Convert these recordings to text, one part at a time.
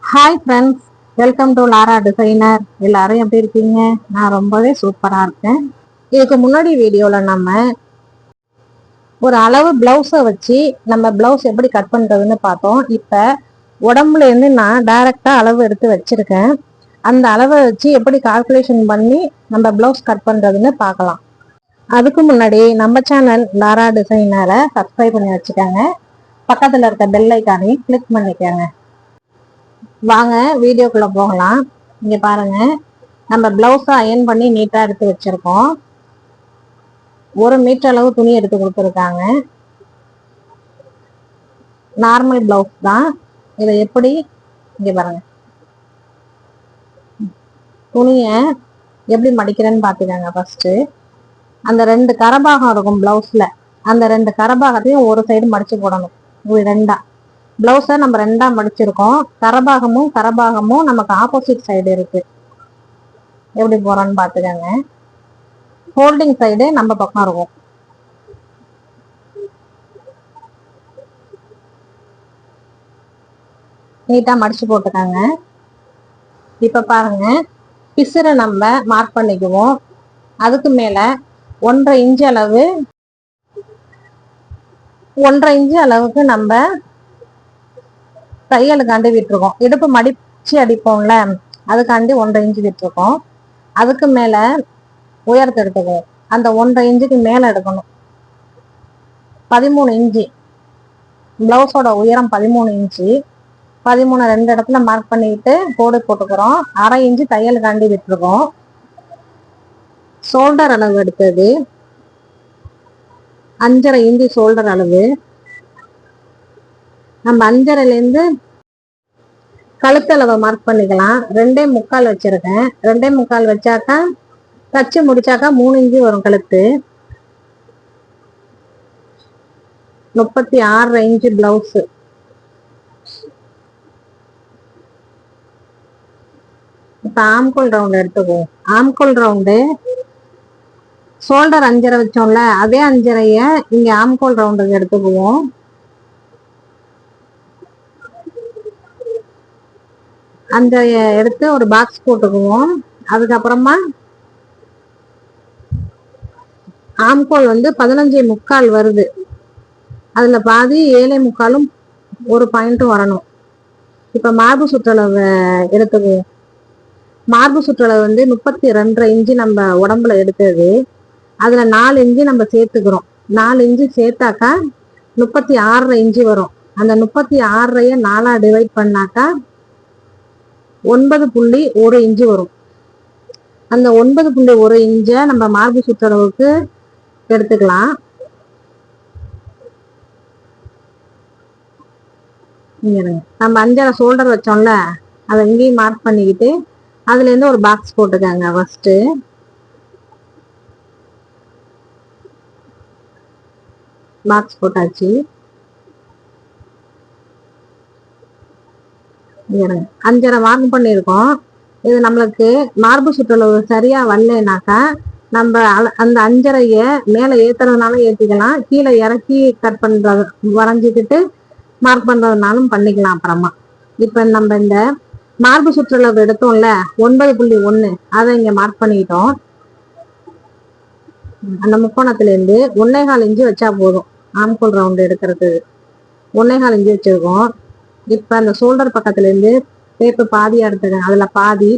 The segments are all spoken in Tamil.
Hi friends, welcome to Lara designer. எல்லாரும் எப்படி இருக்கீங்க? நான் ரொம்பவே சூப்பரா இருக்கேன். இதுக்கு முன்னாடி வீடியோல நம்ம ஒரு அளவு பிளவுஸை வச்சு நம்ம பிளவுஸ் எப்படி கட் பண்றதுன்னு பார்த்தோம். இப்ப உடம்புல இருந்து நான் டைரக்டா அளவு எடுத்து வச்சிருக்கேன். அந்த அளவை வச்சு எப்படி கால்குலேஷன் பண்ணி நம்ம பிளவுஸ் கட் பண்றதுன்னு பார்க்கலாம். அதுக்கு முன்னாடி நம்ம சேனல் லாரா டிசைனரை சப்ஸ்கிரைப் பண்ணி வச்சுக்கோங்க. பக்கத்துல இருக்க பெல் ஐக்கானையும் கிளிக் பண்ணிக்கோங்க. வாங்க வீடியோக்குள்ள போகலாம். இங்க பாருங்க, நம்ம பிளவுஸை அயன் பண்ணி நீட்டா எடுத்து வச்சிருக்கோம். 1 மீட்டர் அளவு துணி எடுத்து கொடுத்துருக்காங்க. நார்மல் பிளவுஸ் தான். இதை எப்படி, இங்க பாருங்க, துணிய எப்படி மடிக்கிறேன்னு பாத்துக்கோங்க. ஃபர்ஸ்ட் அந்த 2 கரபாகம் இருக்கும் பிளவுஸ்ல, அந்த 2 கரபாகத்தையும் ஒரு சைடு மடிச்சு போடணும். ரெண்டா பிளவுஸை நம்ம 2ஆ மடிச்சிருக்கோம். கரபாகமும் நமக்கு ஆப்போசிட் சைடு இருக்கு. எப்படி போறோம்னு பாத்துக்கோங்க. ஹோல்டிங் சைடு நம்ம பக்கம் இருக்கும். நீட்டா மடிச்சு போட்டுக்காங்க. இப்ப பாருங்க, பிசுரை நம்ம மார்க் பண்ணிக்குவோம். அதுக்கு மேல 1.5 இன்ச் அளவு 1.5 இன்ச் அளவுக்கு நம்ம தையலுக்காண்டி விட்டுருக்கோம். இடுப்பு மடிச்சு அடிப்போம்ல, அதுக்காண்டி 1.5 இன்ச் விட்டுருக்கோம். அதுக்கு மேல உயரத்தை எடுத்துக்குவோம். அந்த 1.5 இன்ச்சுக்கு மேல எடுக்கணும். 13 இன்ச்சு பிளவுஸோட உயரம் 13 இன்ச்சு. 13 2 இடத்துல மார்க் பண்ணிட்டு கோடு போட்டுக்கிறோம். 1/2 இன்ச்சு தையலுக்காண்டி விட்டுருக்கோம். ஷோல்டர் அளவு எடுத்தது 5.5 இன்ச்சு ஷோல்டர் அளவு. நம்ம 5.5ல இருந்து கழுத்தளவை மார்க் பண்ணிக்கலாம். 2.25 வச்சிருக்கேன். 2.25 வச்சாக்கா தச்சு முடிச்சாக்கா 3 இன்ச்சு வரும் கழுத்து. 36.5 இன்ச்சு பிளவுஸ். இப்ப ஆம்கோல் ரவுண்ட் எடுத்துக்குவோம். ஆம்கோல் ரவுண்டு ஷோல்டர் 5.5 வச்சோம்ல, அதே 5.5 இங்க ஆம்கோல் ரவுண்டுக்கு எடுத்துக்குவோம். அந்த எடுத்து ஒரு பாக்ஸ் போட்டுக்குவோம். அதுக்கப்புறமா ஆம்கோல் 15.25 வருது. அதுல பாதி 7.25 ஒரு பாயிண்ட்டும் வரணும். இப்ப மார்பு சுற்றளவு எடுத்துக்குவோம். மார்பு சுற்றளவு 32.5 இன்ச்சு நம்ம உடம்புல எடுத்தது. அதுல 4 இன்ச்சு நம்ம சேர்த்துக்கிறோம். 4 இன்ச்சு சேர்த்தாக்கா 36.5 இன்ச்சு வரும். அந்த 36 4ஆ டிவைட் பண்ணாக்கா 9.1 இன்ச்சு வரும். அந்த 9.1 இன்ச்ச நம்ம மார்பு சுற்றளவுக்கு எடுத்துக்கலாம். நம்ம 5.5 ஷோல்டர் வச்சோம்ல, அதை இங்கேயும் மார்க் பண்ணிக்கிட்டு அதுல இருந்து ஒரு பாக்ஸ் போட்டுக்காங்க. ஃபர்ஸ்ட் பாக்ஸ் போட்டாச்சு. 5.5 மார்க் பண்ணியிருக்கோம். இது நம்மளுக்கு மார்பு சுற்றளவு சரியா வரலனாக்கா நம்ம அந்த 5.5 மேல ஏத்துறதுனாலும் ஏத்திக்கலாம், கீழே இறக்கி கட் பண்றது வரைஞ்சிக்கிட்டு மார்க் பண்றதுனாலும் பண்ணிக்கலாம் அப்புறமா. இப்ப நம்ம இந்த மார்பு சுற்றளவு எடுத்தோம்ல 9.1, அதை இங்க மார்க் பண்ணிட்டோம். அந்த முக்கோணத்துல இருந்து 1.25 இன்ச்சு வச்சா போதும். ஆம்கோல் ரவுண்ட் எடுக்கிறது 1.25 இன்ச்சு வச்சிருக்கோம். இப்ப அந்த ஷோல்டர் பக்கத்துல இருந்து டேப்பு பாதியா எடுத்துக்கேன். அதுல பாதி,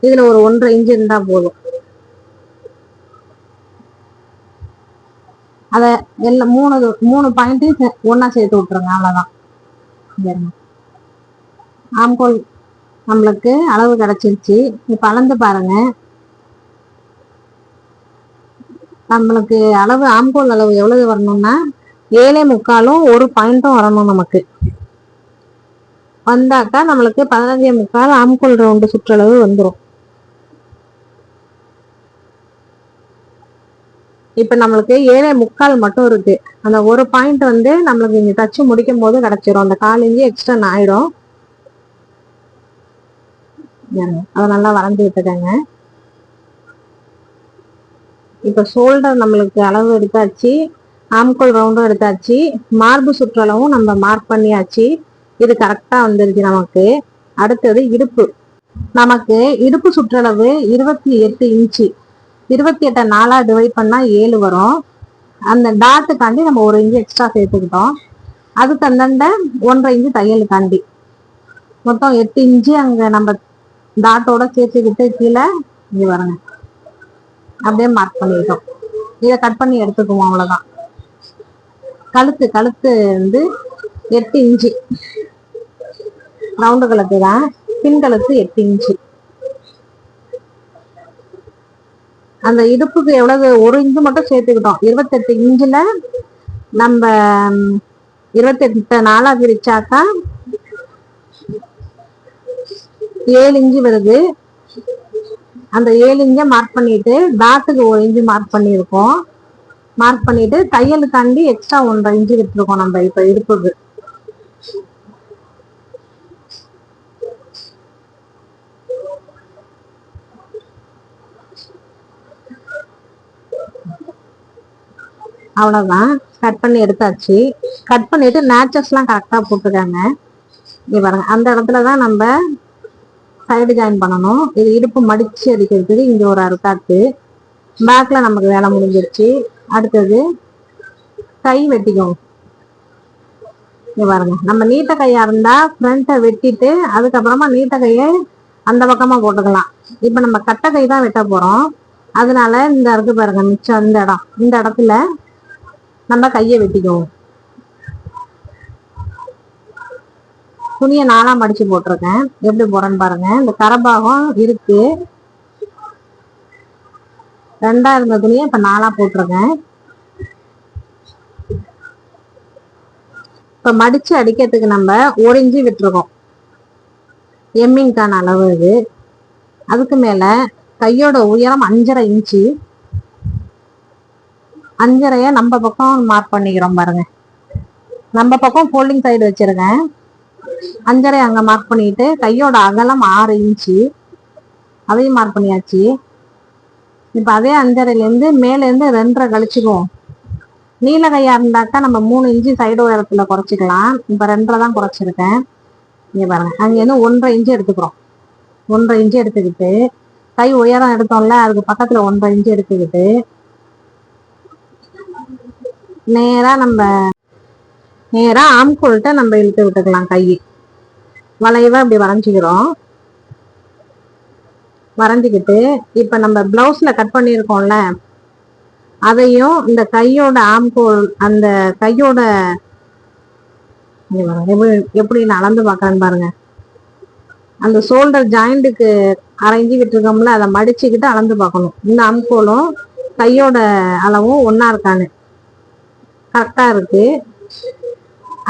இதுல ஒரு 1.5 இன்ச்சு இருந்தா போதும். அத எல்லாம் 3 பாயிண்ட்டையும் ஒன்னா சேர்த்து விட்டுருங்க. அவ்வளவுதான். ஆம்கோல் நம்மளுக்கு அளவு கிடைச்சிருச்சு. இப்ப அளந்து பாருங்க. நம்மளுக்கு அளவு ஆம்கோல் அளவு எவ்வளவு வரணும்னா 7.25 ஒரு பாயிண்ட்டும் வரணும். நமக்கு வந்தாக்கா நம்மளுக்கு 15.25 ஆம்கோல் ரவுண்டு சுற்றளவு வந்துடும். இப்ப நம்மளுக்கு 7.25 மட்டும் இருக்கு. அந்த ஒரு பாயிண்ட் நம்மளுக்கு இங்க தச்சு முடிக்கும் போது கிடைச்சிரும். அந்த 1/4 இன்ச்சு எக்ஸ்ட்ரா ஆயிடும். அதை நல்லா வரைஞ்சி விட்டுக்கங்க. இப்ப ஷோல்டர் நம்மளுக்கு அளவு எடுத்தாச்சு, ஆம்கோல் ரவுண்டும் எடுத்தாச்சு, மார்பு சுற்றளவும் நம்ம மார்க் பண்ணியாச்சு. இது கரெக்டா வந்துருச்சு நமக்கு. அடுத்தது இடுப்பு. நமக்கு இடுப்பு சுற்றளவு 28 இன்ச்சு. 28 4 டிவைட் பண்ணா 7 வரும். அந்த டாட்டுக்காண்டி நம்ம 1 இன்ச்சு எக்ஸ்ட்ரா சேர்த்துக்கிட்டோம். அதுக்கு அந்தண்ட 1.5 இன்ச்சு தையலுக்காண்டி மொத்தம் 8 இன்ச்சு அங்க நம்ம டாட்டோட சேர்த்துக்கிட்டு கீழே இங்க வரங்க அப்படியே மார்க் பண்ணிக்கிட்டோம். இதை கட் பண்ணி எடுத்துக்குவோம். அவ்வளவுதான். கழுத்து வந்து 8 இன்ச்சு ரவுண்டு கழுத்து தான். பின் கழுத்து 8 இன்ச்சு. அந்த இடுப்புக்கு எவ்வளவு 1 இன்ச்சு மட்டும் சேர்த்துக்கிட்டோம். 28 இன்ச்சுல நம்ம 28 4 பிரிச்சாக்கா 7 இன்ச்சு வருது. அந்த 7 இன்ச்சை மார்க் பண்ணிட்டு டாட்டுக்கு 1 இன்ச்சு மார்க் பண்ணியிருக்கோம். மார்க் பண்ணிட்டு தையலுக்காண்டி எக்ஸ்ட்ரா 1.5 இன்ச்சு விட்டுருக்கோம் நம்ம இப்ப இடுப்புக்கு. அவ்வளவுதான். கட் பண்ணி எடுத்தாச்சு. கட் பண்ணிட்டு நேச்சர்ஸ் எல்லாம் கரெக்டா போட்டுருக்காங்க. இங்க பாருங்க, அந்த இடத்துலதான் நம்ம சைடு ஜாயின் பண்ணணும். இது இடுப்பு மடிச்சு அடிக்கிறதுக்கு இங்க ஒரு அறுத்தாக்கு. பேக்ல நமக்கு வேலை முடிஞ்சிருச்சு. அடுத்தது கை வெட்டிக்கோங்க. இங்க பாருங்க, நம்ம நீட்ட கையா இருந்தா ஃப்ரண்ட்டை வெட்டிட்டு அதுக்கப்புறமா நீட்ட கையை அந்த பக்கமா போட்டுக்கலாம். இப்ப நம்ம கட்டை கை தான் வெட்ட போறோம். அதனால இந்த இருக்கு பாருங்க மிச்சம், இந்த இடத்துல நம்ம கையை வெட்டிக்குவோம். துணியை 4 மடிச்சு போட்டிருக்கேன். எப்படி போறேன்னு பாருங்க. இந்த கரபாகம் இருக்கு 2 இருந்த துணியை இப்ப 4 போட்டிருக்கேன். இப்ப மடிச்சு அடிக்கிறதுக்கு நம்ம 1 இன்ச்சு விட்டுருக்கோம். எம்மிங்கான அளவு இது. அதுக்கு மேல கையோட உயரம் 5.5 இன்ச்சு. 5.5 நம்ம பக்கம் மார்க் பண்ணிக்கிறோம் பாருங்க. நம்ம பக்கம் ஃபோல்டிங் சைடு வச்சிருக்கேன். 5.5 அங்க மார்க் பண்ணிட்டு கையோட அகலம் 6 இன்ச்சு. அதையும் மார்க் பண்ணியாச்சு. இப்ப அதே 5.5ல இருந்து மேல இருந்து 2.5 கழிச்சுக்குவோம். நீல கையா இருந்தாக்கா நம்ம 3 இன்ச்சு சைடு உயரத்துல குறைச்சிக்கலாம். இப்ப 2.5 தான் குறைச்சிருக்கேன். இங்க பாருங்க, அங்க இருந்து 1.5 இன்ச்சு எடுத்துக்கிறோம். 1.5 இன்ச்சு எடுத்துக்கிட்டு கை உயரம் எடுத்தோம்ல, அதுக்கு பக்கத்துல 1.5 இன்ச்சு எடுத்துக்கிட்டு நேரா ஆம்கோல்ட்ட நம்ம இழுத்து விட்டுக்கலாம். கை வளைவா இப்படி வரைஞ்சிக்கிறோம். வரைஞ்சிக்கிட்டு இப்ப நம்ம பிளவுஸ்ல கட் பண்ணியிருக்கோம்ல, அதையும் இந்த கையோட ஆம்கோல், அந்த கையோட எப்படி அளந்து பார்க்கறேன்னு பாருங்க. அந்த ஷோல்டர் ஜாயிண்ட்டுக்கு 1/2 இன்ச்சு விட்டுருக்கோம்ல, அதை மடிச்சுக்கிட்டு அளந்து பார்க்கணும். இந்த ஆம்கோலும் கையோட அளவும் ஒன்னா இருக்கான்னு. கரெக்டா இருக்கு.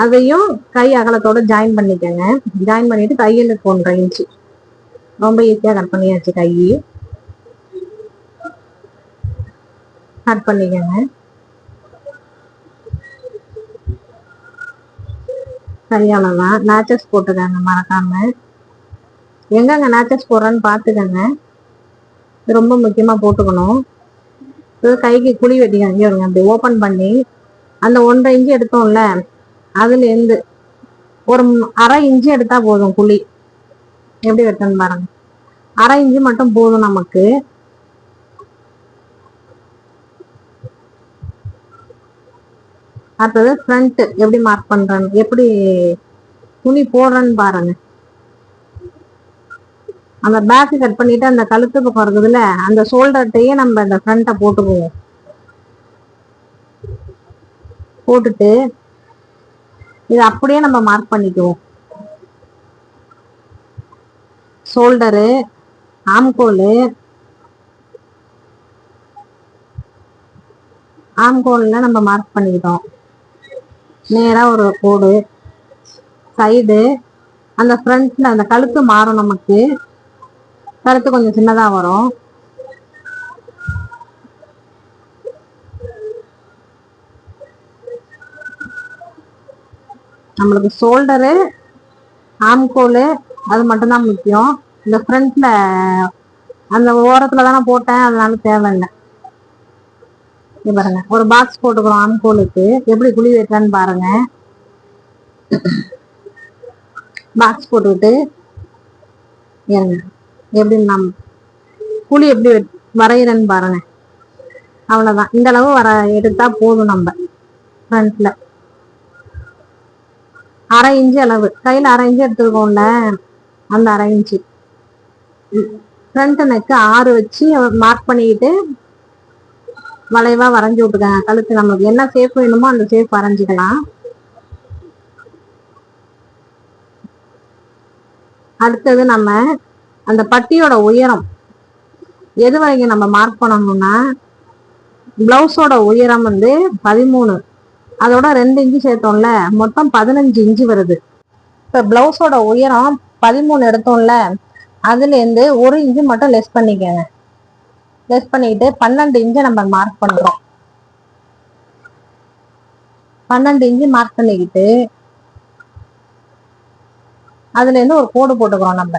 அதையும் கை அகலத்தோட ஜாயின் பண்ணிக்கோங்க. ஜாயின் பண்ணிட்டு தையலுக்கு 1.5 இன்ச்சு. ரொம்ப ஈஸியா கட் பண்ணியாச்சு. கை கட் பண்ணிக்கோங்க. சரியானதான். நேச்சர்ஸ் போட்டுக்கோங்க மறக்காம. எங்கங்க நேச்சர்ஸ் போடுறேன்னு பாத்துக்கோங்க. ரொம்ப முக்கியமா போட்டுக்கணும். கைக்கு குழி வெட்டிக்கோங்க. அப்படி ஓபன் பண்ணி அந்த 1.5 இன்ச்சு எடுத்தோம்ல, அதுல இருந்து ஒரு 1/2 இன்ச்சு எடுத்தா போதும். குழி எப்படி வெட்டணும் பாருங்க. 1/2 இன்ச்சு மட்டும் போதும் நமக்கு. அடுத்தது ஃப்ரண்ட் எப்படி மார்க் பண்றேன்னு, எப்படி துணி போடுறேன்னு பாருங்க. அந்த பேக் கட் பண்ணிட்டு அந்த கழுத்து பக்கம் இருக்குதுல்ல, அந்த ஷோல்டர்ட்டையே நம்ம இந்த ஃப்ரண்ட்டை போட்டுக்குவோம். போட்டுட்டு இது அப்படியே நம்ம மார்க் பண்ணிக்குவோம். ஷோல்டரு, ஆம்கோல்ல நம்ம மார்க் பண்ணிக்கிட்டோம். நேரா ஒரு கோடு. சைடு அந்த ஃப்ரண்ட்ல அந்த கழுத்து மாறும். நமக்கு கழுத்து கொஞ்சம் சின்னதா வரும். நம்மளுக்கு ஷோல்டரு, ஆம்கோலு அது மட்டும்தான் முக்கியம். இந்த ஃப்ரண்ட்ல அந்த ஓரத்துல தானே போட்டேன், அதனால தேவையில்லை. பாருங்க, ஒரு பாக்ஸ் போட்டுக்கிறோம். ஆம்கோலுக்கு எப்படி குழி வைக்கலான்னு பாருங்க. பாக்ஸ் போட்டுக்கிட்டு ஏங்க எப்படி நம் புளி எப்படி வரைகிறேன்னு பாருங்க. அவ்வளவுதான், இந்த அளவு எடுத்தா போதும். நம்ம ஃப்ரண்ட்ல 1/2 இன்ச்சு அளவு, கையில 1/2 இன்ச்சு எடுத்துருக்கோம்ல, அந்த 1/2 இன்ச்சு ஃப்ரண்ட் நெக்கு 6 வச்சு மார்க் பண்ணிக்கிட்டு வளைவா வரைஞ்சி விட்டுக்கங்க. கழுத்து நமக்கு என்ன ஷேப் வேணுமோ அந்த ஷேப் வரைஞ்சிக்கலாம். அடுத்தது நம்ம அந்த பட்டியோட உயரம் எது வரைக்கும் நம்ம மார்க் பண்ணணும்னா, பிளவுஸோட உயரம் 13, அதோட 2 இன்ச்சு சேர்த்தோம்ல, மொத்தம் 15 இன்ச்சு வருது. இப்ப பிளவுஸோட உயரம் 13 எடுத்தோம்ல, அதுல இருந்து 1 இன்ச்சு மட்டும் லெஸ் பண்ணிக்கங்க. லெஸ் பண்ணிட்டு 12 இன்ச்சை நம்ம மார்க் பண்றோம். 12 இன்ச்சு மார்க் பண்ணிக்கிட்டு அதுல இருந்து ஒரு கோடு போட்டுக்கிறோம். நம்ம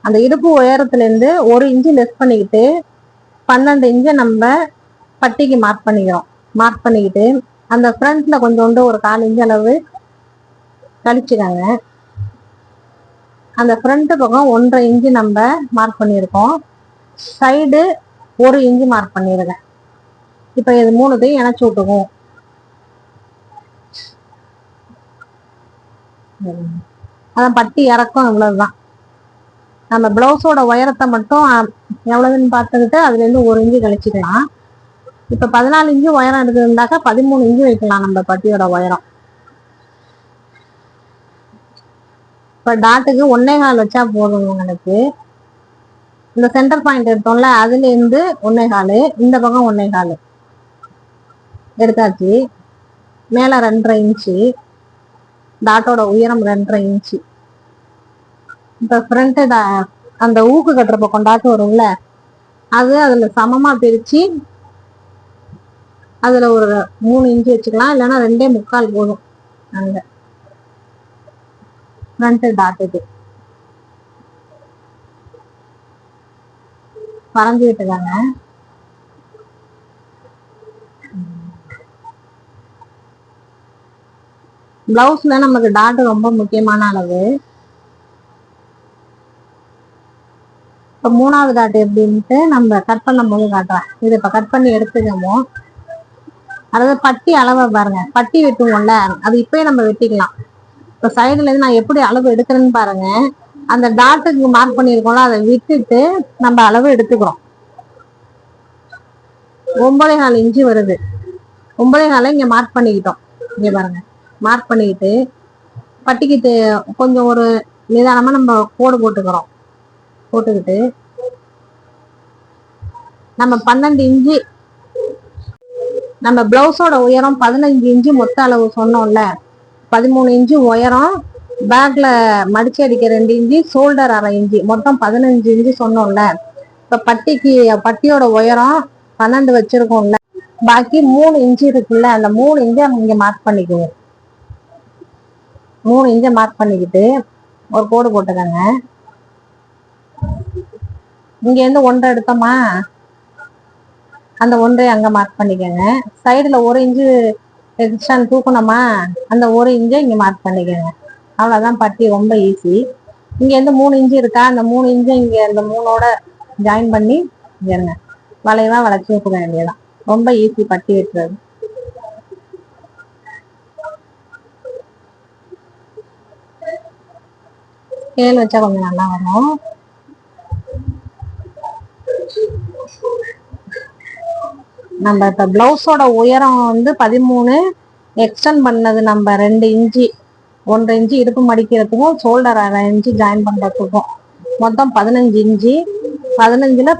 அந்த இடுப்பு உயரத்துல இருந்து 1 இன்ச்சு லெஸ் பண்ணிக்கிட்டு 12 இன்ச்சை நம்ம பட்டிக்கு மார்க் பண்ணிக்கிறோம். மார்க் பண்ணிக்கிட்டு அந்த ஃப்ரண்ட்ல கொஞ்சோண்டு ஒரு 1/4 இன்ச்சு அளவு கழிச்சுக்காங்க. அந்த ஃப்ரண்ட் பக்கம் 1.5 இன்ச்சு நம்ம மார்க் பண்ணியிருக்கோம். சைடு 1 இன்ச்சு மார்க் பண்ணிருக்கேன். இப்ப இது 3த்தையும் இணைச்சு விட்டுக்குவோம். அதான் பட்டி இறக்கம் இவ்வளவுதான். நம்ம பிளவுஸோட உயரத்தை மட்டும் எவ்வளவுன்னு பார்த்துக்கிட்டு அதுல இருந்து 1 இன்ச்சு கழிச்சுக்கலாம். இப்ப 14 இன்ச்சு உயரம் எடுத்துருந்தாக்கா 13 இன்ச்சு வைக்கலாம் நம்ம பட்டியோட உயரம். இப்ப டாட்டுக்கு 1.25 வச்சா போதும் உங்களுக்கு. இந்த சென்டர் பாயிண்ட் எடுத்தோம்ல, அதுல இருந்து 1.25, இந்த பக்கம் 1.25 எடுத்தாச்சு. மேல 2.5 இன்ச்சு, டாட்டோட உயரம் 2.5 இன்ச்சு. இப்ப ஃப்ரண்ட் அந்த ஊக்கு கட்டுற பக்கம் டாட்டு வரும்ல, அது அதுல சமமா பிரிச்சு அதுல ஒரு 3 இன்ச்சு வச்சுக்கலாம், இல்லைன்னா 2.25 போதும். அங்க ஃப்ரண்ட் டாட்டுக்கு வரைஞ்சி விட்டுக்காங்க. பிளவுஸ்ல நமக்கு டாட் ரொம்ப முக்கியமான அளவு. இப்ப 3வது டாட் எப்படின்ட்டு நம்ம கட் பண்ணும் போது காட்டுறேன். இது இப்ப கட் பண்ணி எடுத்துக்கமோ, அதாவது பட்டி அளவை பாருங்க. பட்டி வெட்டுவோம்ல, அது இப்பயே நம்ம வெட்டிக்கலாம். இப்ப சைடுல இருந்து நான் எப்படி அளவு எடுக்கிறேன்னு பாருங்க. அந்த டாட்டுக்கு மார்க் பண்ணிருக்கோம்ல, அதை விட்டுட்டு நம்ம அளவு எடுத்துக்கிறோம். 9.25 இன்ச்சு வருது. 9.25 இங்க மார்க் பண்ணிக்கிட்டோம். இங்க பாருங்க, மார்க் பண்ணிக்கிட்டு பட்டிக்கு கொஞ்சம் ஒரு நிதானமா நம்ம கோடு போட்டுக்கிறோம். போட்டுக்கிட்டு நம்ம 12 இன்ச்சு, நம்ம பிளவுஸோட உயரம் 15 இன்ச்சு மொத்த அளவு சொன்னோம்ல, 13 இன்ச்சு உயரம், பேக்ல மடிச்சு அடிக்க 2 இன்ச்சு, ஷோல்டர் 1/2 இன்ச்சு, மொத்தம் 15 இன்ச்சு சொன்னோம்ல. இப்ப பட்டியோட உயரம் 12 வச்சிருக்கோம்ல, பாக்கி 3 இன்ச்சு இருக்குல்ல, அந்த 3 இன்ச்சை இங்க மார்க் பண்ணிக்குவோம். 3 இன்ச்சை மார்க் பண்ணிக்கிட்டு ஒரு கோடு போட்டுக்கங்க. இங்க இருந்து 1.5 எடுத்தோமா, அந்த 1 அங்க மார்க் பண்ணிக்கங்க. சைடுல 1 இன்ச்சு எக்ஸ்ட்ரா தூக்கணுமா, அந்த 1 இன்ச்சை இங்க மார்க் பண்ணிக்கங்க. அவ்வளவுதான், பட்டி ரொம்ப ஈஸி. இங்க இருந்து 3 இன்ச்சு இருக்கா, அந்த 3 இன்ச்சை இங்க இந்த 3ஓட ஜாயின் பண்ணி இங்க வளைவா வளைச்சு வைக்க வேண்டியதான். ரொம்ப ஈஸி பட்டி வெட்டுறது. ஸ்கேல் வச்சா கொஞ்சம் நல்லா வரும். நம்ம இப்ப பிளவுஸோட உயரம் 13, எக்ஸ்டெண்ட் பண்ணது நம்ம 2 இன்ச்சு, 1.5 இன்ச்சு இடுப்பு மடிக்கிறதுக்கும் ஷோல்டர் 1/2 இன்ச்சு ஜாயின் பண்றதுக்கும் மொத்தம் 15 இன்ச்சு. 15ல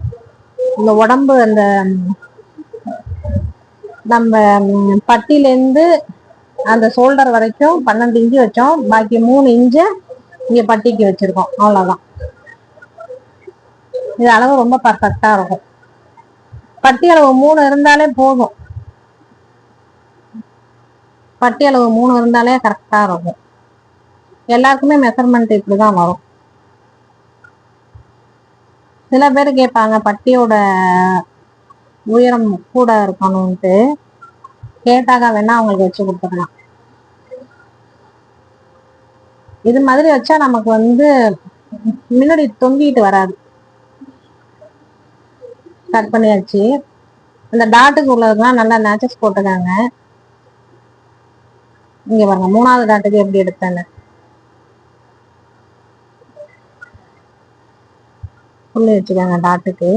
இந்த உடம்பு அந்த நம்ம பட்டியில இருந்து அந்த ஷோல்டர் வரைக்கும் 12 இன்ச்சு வச்சோம். பாக்கி 3 இன்ச்சு இங்க பட்டிக்கு வச்சிருக்கோம். அவ்வளவுதான். இது அளவு ரொம்ப பர்ஃபெக்டா இருக்கும். பட்டி அளவு 3 இருந்தாலே போதும். பட்டி அளவு 3 இருந்தாலே கரெக்டா இருக்கும். எல்லாருக்குமே மெஷர்மெண்ட் இப்படிதான் வரும். சில பேர் கேட்பாங்க பட்டியோட உயரம் கூட இருக்கணும்ட்டு, கேட்டாக்க வேணா அவங்களுக்கு வச்சு கொடுத்துக்கலாம். இது மாதிரி வச்சா நமக்கு வந்து முன்னாடி தொங்கிட்டு வராது. கட் பண்ணியாச்சு. இந்த டாட்டுக்கு உள்ளதுதான் நல்லா நேச்சஸ் போட்டுக்காங்க. இங்க பாருங்க 3வது டாட்டுக்கு எப்படி எடுத்தேன்னு. புள்ளி வச்சுக்காங்க டாட்டுக்கு.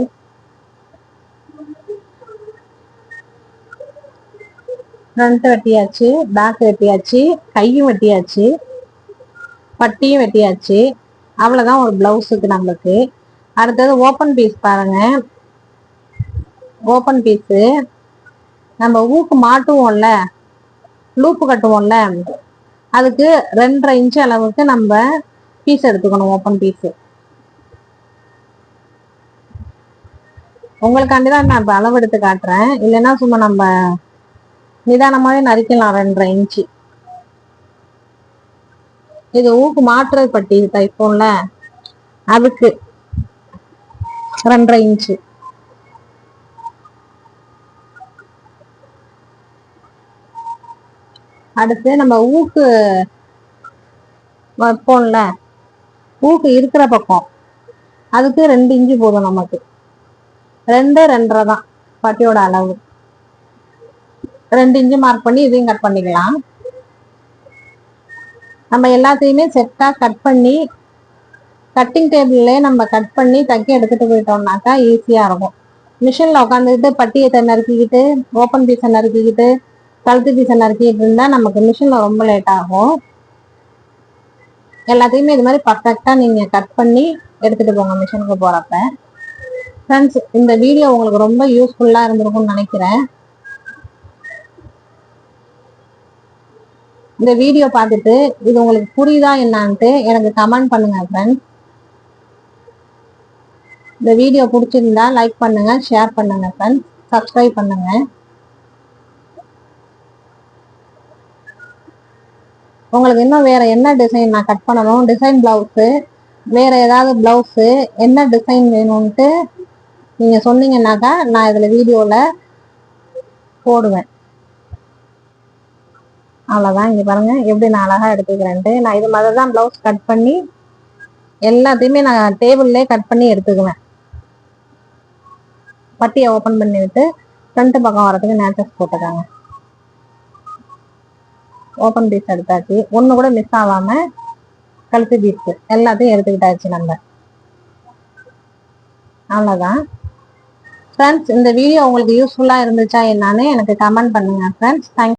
ஃப்ரண்ட் வெட்டியாச்சு, பேக் வெட்டியாச்சு, கையும் வெட்டியாச்சு, பட்டியும் வெட்டியாச்சு. அவ்வளவுதான் ஒரு பிளவுஸுக்கு நம்மளுக்கு. அடுத்தது ஓப்பன் பீஸ் பாருங்க. ஓப்பன் பீஸு நம்ம ஊக்கு மாட்டுவோம்ல, லூப்பு கட்டுவோம்ல, அதுக்கு 2.5 இன்ச்சு அளவுக்கு நம்ம பீஸ் எடுத்துக்கணும். ஓப்பன் பீஸு உங்களுக்காண்டிதான் நான் இப்ப அளவு எடுத்து காட்டுறேன். இல்லைன்னா சும்மா நம்ம நிதானமாவே நறுக்கலாம். 2.5 இன்ச்சு. இது ஊக்கு மாற்றுறது பட்டி தைப்போம்ல, அதுக்கு 2.5 இன்ச்சு. அடுத்து நம்ம ஊக்கு வைப்போம்ல, ஊக்கு இருக்கிற பக்கம் அதுக்கு 2 இன்ச்சு போதும் நமக்கு. 2 2.5 தான் பட்டியோட அளவு. 2 இன்ச்சு மார்க் பண்ணி இதையும் கட் பண்ணிக்கலாம். நம்ம எல்லாத்தையுமே செட்டா கட் பண்ணி கட்டிங் டேபிள்லயே நம்ம கட் பண்ணி தைக்க எடுத்துட்டு போயிட்டோம்னாக்கா ஈஸியா இருக்கும். மிஷின்ல உட்காந்துக்கிட்டு பட்டியை நறுக்கிக்கிட்டு ஓப்பன் பீஸை நறுக்கிக்கிட்டு கழுத்து பீஸை நறுக்கிட்டு இருந்தா நமக்கு மிஷின்ல ரொம்ப லேட் ஆகும். எல்லாத்தையுமே இது மாதிரி பர்ஃபெக்டா நீங்க கட் பண்ணி எடுத்துட்டு போங்க மிஷினுக்கு போறப்ப. ஃப்ரெண்ட்ஸ், இந்த வீடியோ உங்களுக்கு ரொம்ப யூஸ்ஃபுல்லா இருந்திருக்கும்னு நினைக்கிறேன். இந்த வீடியோ பார்த்துட்டு இது உங்களுக்கு புரியுதா என்னான்ட்டு எனக்கு கமெண்ட் பண்ணுங்க ஃப்ரெண்ட்ஸ். இந்த வீடியோ பிடிச்சிருந்தா லைக் பண்ணுங்க, ஷேர் பண்ணுங்க ஃப்ரெண்ட்ஸ், சப்ஸ்கிரைப் பண்ணுங்க. உங்களுக்கு இன்னும் வேற என்ன டிசைன் நான் கட் பண்ணணும், டிசைன் பிளவுஸு, வேற ஏதாவது பிளவுஸு என்ன டிசைன் வேணும்ட்டு நீங்க சொன்னீங்கன்னாக்கா நான் இதுல வீடியோல போடுவேன். அவ்வளவுதான். இங்க பாருங்க எப்படி நான் அழகா எடுத்துக்கிறேன்ட்டு. நான் இது மாதிரி தான் பிளவுஸ் கட் பண்ணி எல்லாத்தையுமே நான் டேபிள்லயே கட் பண்ணி எடுத்துக்குவேன். பட்டியை ஓபன் பண்ணி விட்டு ஃப்ரண்ட் பக்கம் வரதுக்கு நேச்சஸ் போட்டுக்காங்க. ஓப்பன் பீஸ் எடுத்தாச்சு. ஒண்ணு கூட மிஸ் ஆகாம கழுத்து பீஸ் எல்லாத்தையும் எடுத்துக்கிட்டாச்சு நம்ம. அவ்வளவுதான் ஃப்ரெண்ட்ஸ். இந்த வீடியோ உங்களுக்கு யூஸ்ஃபுல்லா இருந்துச்சா என்னன்னு எனக்கு கமெண்ட் பண்ணுங்க ஃப்ரெண்ட்ஸ். தேங்க்யூ.